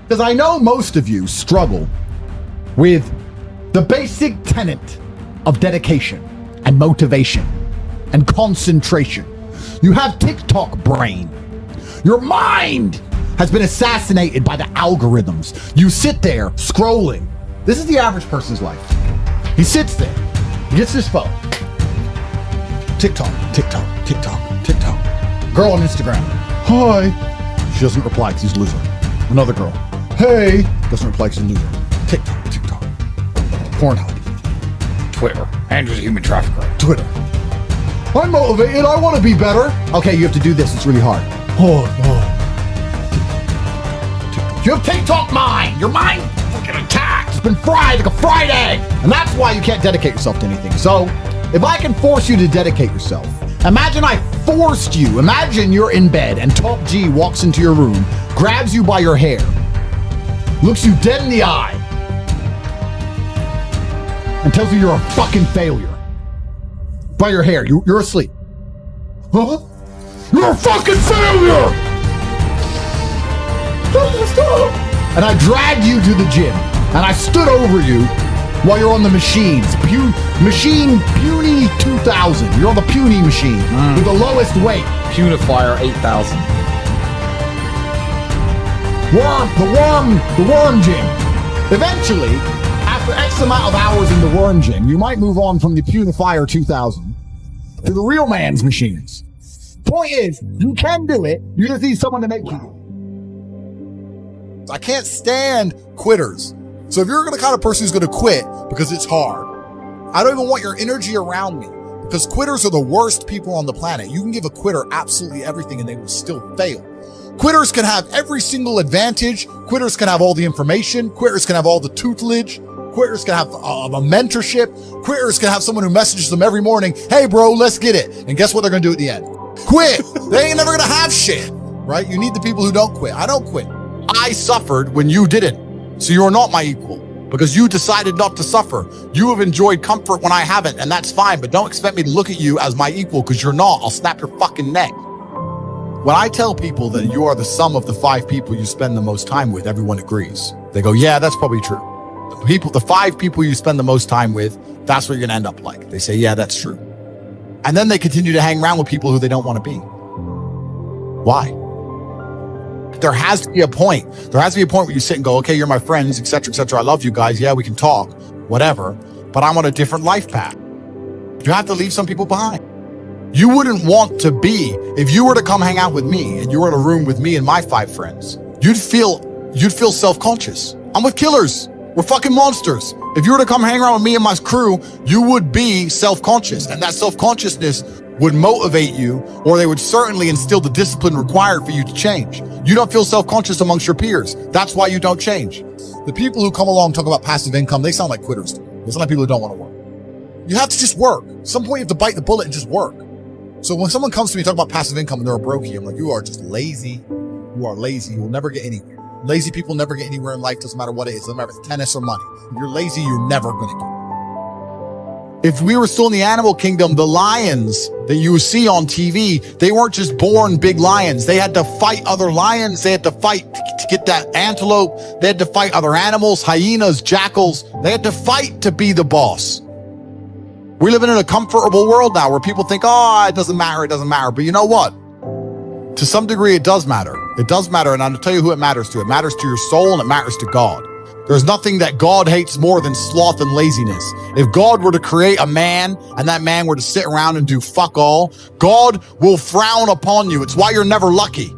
Because I know most of you struggle with the basic tenet of dedication and motivation and concentration. You have TikTok brain. Your mind has been assassinated by the algorithms. You sit there scrolling. This is the average person's life. He sits there, he gets his phone. TikTok, TikTok, TikTok, TikTok. Girl on Instagram. Hi. She doesn't reply because he's a loser. Another girl. Hey. Doesn't reply because he's a loser. TikTok, TikTok. Pornhub. Twitter. Andrew's a human trafficker. Twitter. I'm motivated. I want to be better. Okay, you have to do this. It's really hard. Oh. You have TikTok mind. Your mind fucking attacked. It's been fried like a fried egg. And that's why you can't dedicate yourself to anything. So, if I can force you to dedicate yourself, imagine I forced you. Imagine you're in bed and Top G walks into your room, grabs you by your hair, looks you dead in the eye, and tells you you're a fucking failure. By your hair, you're asleep. Huh? You're a fucking failure! Stop! And I dragged you to the gym, and I stood over you while you're on the machines. Machine Puny 2000. You're on the Puny machine with the lowest weight. Punifier 8000. The worm gym. Eventually, after X amount of hours in the worm gym, you might move on from the Punifier 2000 to the real man's machines. Point is, you can do it. You just need someone to make you. I can't stand quitters. So if you're the kind of person who's going to quit because it's hard, I don't even want your energy around me, because quitters are the worst people on the planet. You can give a quitter absolutely everything and they will still fail. Quitters can have every single advantage. Quitters can have all the information. Quitters can have all the tutelage. Quitters can have a mentorship. Quitters can have someone who messages them every morning, hey bro, let's get it. And guess what they're going to do at the end? Quit. They ain't never going to have shit, right? You need the people who don't quit. I don't quit. I suffered when you didn't. So you're not my equal because you decided not to suffer. You have enjoyed comfort when I haven't, and that's fine, but don't expect me to look at you as my equal because you're not. I'll snap your fucking neck. When I tell people that you are the sum of the 5 people you spend the most time with, everyone agrees. They go, yeah, that's probably true. The 5 people you spend the most time with, that's what you're going to end up like. They say, yeah, that's true. And then they continue to hang around with people who they don't want to be. Why? There has to be a point. There has to be a point where you sit and go, okay, you're my friends, etc., etc. I love you guys. Yeah, we can talk, whatever. But I'm on a different life path. You have to leave some people behind. You wouldn't want to be, if you were to come hang out with me and you were in a room with me and my 5 friends, you'd feel self-conscious. I'm with killers. We're fucking monsters. If you were to come hang around with me and my crew, you would be self-conscious. And that self-consciousness would motivate you, or they would certainly instill the discipline required for you to change. You don't feel self-conscious amongst your peers. That's why you don't change. The people who come along and talk about passive income, they sound like quitters. They sound like people who don't want to work. You have to just work. At some point you have to bite the bullet and just work. So when someone comes to me talking about passive income and they're a brokey, I'm like, you are just lazy. You are lazy. You will never get anywhere. Lazy people never get anywhere in life. Doesn't matter what it is. Doesn't matter if it's tennis or money. If you're lazy, you're never going to get it. If we were still in the animal kingdom, the lions that you see on TV, they weren't just born big lions. They had to fight other lions. They had to fight to get that antelope. They had to fight other animals, hyenas, jackals. They had to fight to be the boss. We're living in a comfortable world now where people think, oh, it doesn't matter. It doesn't matter. But you know what? To some degree, it does matter. It does matter. And I'll tell you who it matters to. It matters to your soul and it matters to God. There's nothing that God hates more than sloth and laziness. If God were to create a man and that man were to sit around and do fuck all, God will frown upon you. It's why you're never lucky.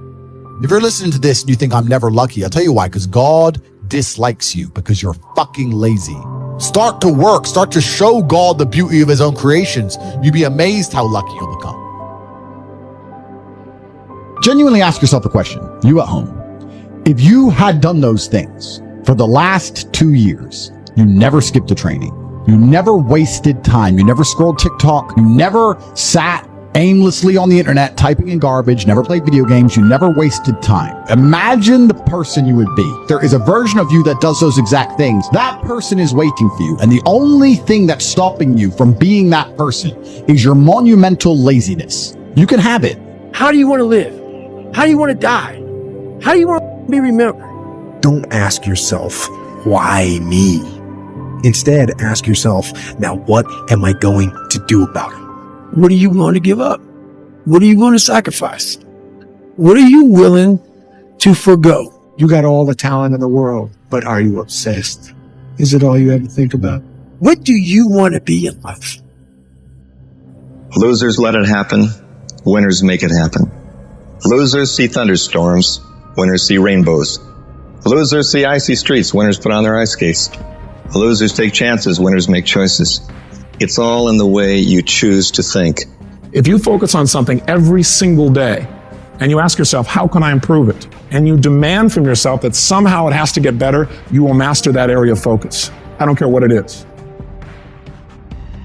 If you're listening to this and you think I'm never lucky, I'll tell you why, because God dislikes you because you're fucking lazy. Start to work. Start to show God the beauty of his own creations. You'd be amazed how lucky you'll become. Genuinely ask yourself the question, you at home, if you had done those things for the last 2 years, you never skipped a training, you never wasted time, you never scrolled TikTok, you never sat aimlessly on the internet typing in garbage, never played video games, you never wasted time. Imagine the person you would be. There is a version of you that does those exact things. That person is waiting for you. And the only thing that's stopping you from being that person is your monumental laziness. You can have it. How do you want to live? How do you want to die? How do you want to be remembered? Don't ask yourself, why me? Instead, ask yourself, now what am I going to do about it? What are you going to give up? What are you going to sacrifice? What are you willing to forgo? You got all the talent in the world, but are you obsessed? Is it all you ever think about? What do you want to be in life? Losers let it happen. Winners make it happen. Losers see thunderstorms. Winners see rainbows. Losers see icy streets. Winners put on their ice skates. Losers take chances. Winners make choices. It's all in the way you choose to think. If you focus on something every single day and you ask yourself, how can I improve it? And you demand from yourself that somehow it has to get better, you will master that area of focus. I don't care what it is.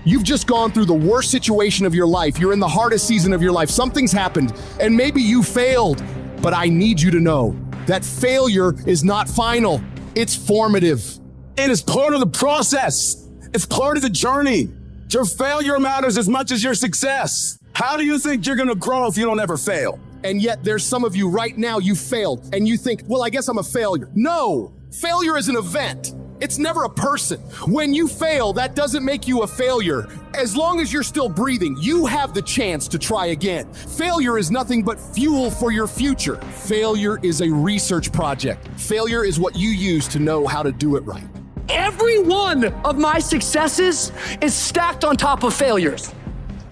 You've just gone through the worst situation of your life. You're in the hardest season of your life. Something's happened, and maybe you failed. But I need you to know that failure is not final. It's formative. It is part of the process. It's part of the journey. Your failure matters as much as your success. How do you think you're going to grow if you don't ever fail? And yet there's some of you right now, you failed, and you think, well, I guess I'm a failure. No, failure is an event. It's never a person. When you fail, that doesn't make you a failure. As long as you're still breathing, you have the chance to try again. Failure is nothing but fuel for your future. Failure is a research project. Failure is what you use to know how to do it right. Every one of my successes is stacked on top of failures.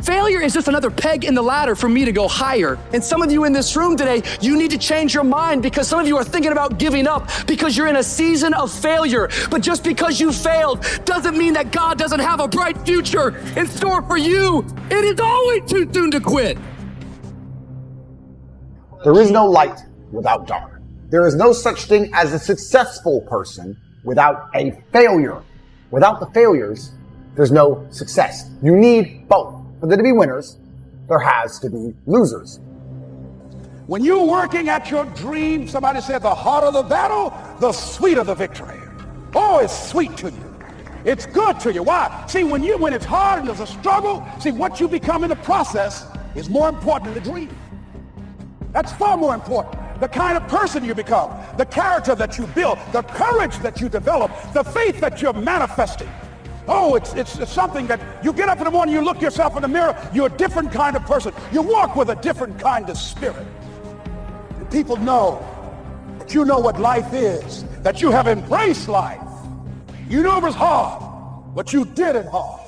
Failure is just another peg in the ladder for me to go higher. And some of you in this room today, you need to change your mind because some of you are thinking about giving up because you're in a season of failure. But just because you failed doesn't mean that God doesn't have a bright future in store for you. It is always too soon to quit. There is no light without dark. There is no such thing as a successful person without a failure. Without the failures, there's no success. You need both. For there to be winners, there has to be losers. When you're working at your dream, somebody said the harder the battle, the sweeter the victory. Oh, it's sweet to you. It's good to you. Why? See, when it's hard and there's a struggle, see, what you become in the process is more important than the dream. That's far more important. The kind of person you become, the character that you build, the courage that you develop, the faith that you're manifesting. Oh, it's something that you get up in the morning, you look yourself in the mirror, you're a different kind of person. You walk with a different kind of spirit. And people know that you know what life is, that you have embraced life. You know it was hard, but you did it hard.